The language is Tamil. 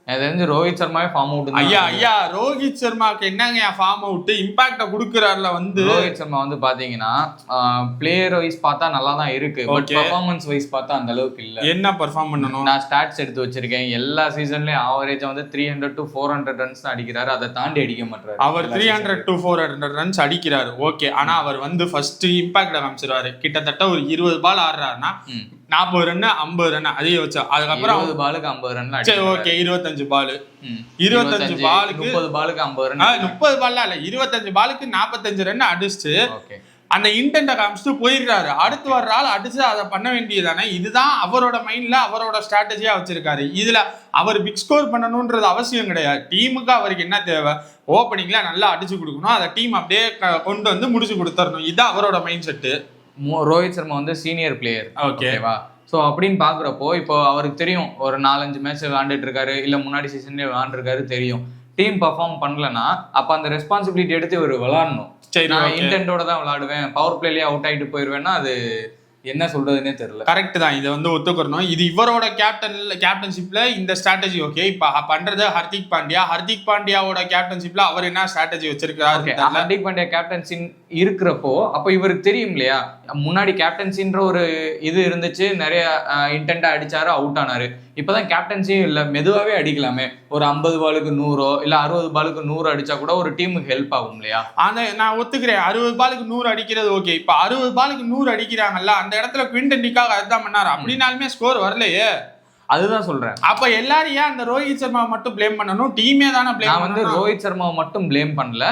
எனக்கு தெரிஞ்சு ரோஹித் சர்மாவே ஃபார்ம் அவுட். ஐயா ரோஹித் சர்மாக்கு என்னங்க ஃபார்ம் அவுட் இம்பாக்ட கொடுக்குறாருல வந்து. ரோஹித் சர்மா வந்து பாத்தீங்கன்னா பிளேயர் வைஸ் பார்த்தா நல்லா தான் இருக்கு, பட் பெர்ஃபார்மன்ஸ் வைஸ் பார்த்தா அந்த அளவுக்கு இல்ல. என்ன பெர்ஃபார்ம் பண்ணணும்? நான் ஸ்டாட்ஸ் எடுத்து வச்சிருக்கேன். எல்லா சீசன்லயும் ஆவரேஜா வந்து 300 to 400 ரன்ஸ் தான் அடிக்கிறாரு, அதை தாண்டி அடிக்க மாட்டாரு. அவர் 300 to 400 ரன்ஸ் அடிக்கிறாரு, ஓகே. ஆனா அவர் வந்து ஃபர்ஸ்ட் இம்பாக்ட் காமிச்சிருவாரு. கிட்டத்தட்ட ஒரு 20 பால் ஆடுறாருன்னா 40 ரன் 50 ரன் அதே வச்சா. அதுக்கப்புறம் 20 பாலுக்கு 50 ரன். சரி ஓகே, 25 பாலுக்கு 30 பாலுக்கு 50 ரன். 30 பால்ல இல்ல, 25 பாலுக்கு 45 ரன் அடிச்சு அந்த இன்டென்ட காமிச்சிட்டு போயிடுறாரு. அடுத்து வர்ற ஆள் அடிச்சு அதை பண்ண வேண்டியதானே. இதுதான் அவரோட மைண்ட்ல அவரோட ஸ்ட்ராட்டஜியா வச்சிருக்காரு. இதுல அவர் பிக் ஸ்கோர் பண்ணணும்ன்றது அவசியம் கிடையாது. டீமுக்கு அவருக்கு என்ன தேவை, ஓப்பனிங்ல நல்லா அடிச்சு கொடுக்கணும், அதை டீம் அப்படியே கொண்டு வந்து முடிச்சு கொடுத்துடணும். இதுதான் அவரோட மைண்ட் செட்டு. ரோஹித் சர்மா வந்து சீனியர் பிளேயர், ஓகேவா? ஸோ அப்படின்னு பார்க்குறப்போ இப்போ அவருக்கு தெரியும் ஒரு 4-5 மேட்ச் விளாண்டுட்டு இருக்காரு, இல்லை முன்னாடி சீசன்லேயே விளாண்டுருக்காரு, தெரியும் டீம் பர்ஃபார்ம் பண்ணலன்னா அப்போ அந்த ரெஸ்பான்சிபிலிட்டி எடுத்து இவர் விளாடணும். சரி, நான் இன்டென்டோட தான் விளாடுவேன், பவர் பிளேலேயே அவுட் ஆகிட்டு போயிடுவேன்னா அது என்ன சொல்றதுன்னே தெரியல. கரெக்ட் தான், இதை வந்து ஒத்துக்கணும். இது இவரோட கேப்டன்ஷிப்ல இந்த ஸ்ட்ராட்டஜி ஓகே. இப்ப பண்றது ஹர்திக் பாண்டியாவோட கேப்டன்ஷிப்ல அவர் என்ன ஸ்ட்ராட்டஜி வச்சிருக்காரு? ஹர்திக் பாண்டியா கேப்டன்சி இருக்கிறப்போ அப்ப இவருக்கு தெரியும் இல்லையா, முன்னாடி கேப்டன்சின்ற ஒரு இது இருந்துச்சு, நிறைய இன்டென்டா அடிச்சாரு, அவுட் ஆனாரு. இப்பதான் கேப்டன்சியும் இல்ல, மெதுவாவே அடிக்கலாமே, ஒரு 50 பாலுக்கு 100 இல்ல 60 பாலுக்கு 100 அடிச்சா கூட ஒரு டீமுக்கு ஹெல்ப் ஆகும் இல்லையா? ஆனா நான் ஒத்துக்கிறேன், 60 பாலுக்கு 100 அடிக்கிறது ஓகே. இப்ப 60 பாலுக்கு 100 அடிக்கிறாங்கல்ல, அந்த இடத்துல குவிண்டன் டிகாக் அதுதான் பண்ணாரு. அப்படின்னாலுமே ஸ்கோர் வரலையே. அதுதான் சொல்றேன். அப்ப எல்லாரும் ஏன் அந்த ரோஹித் சர்மா மட்டும் பிளேம் பண்ணணும்? டீமே தானே பிளேம். நான் வந்து ரோஹித் சர்மாவை மட்டும் பிளேம் பண்ணல,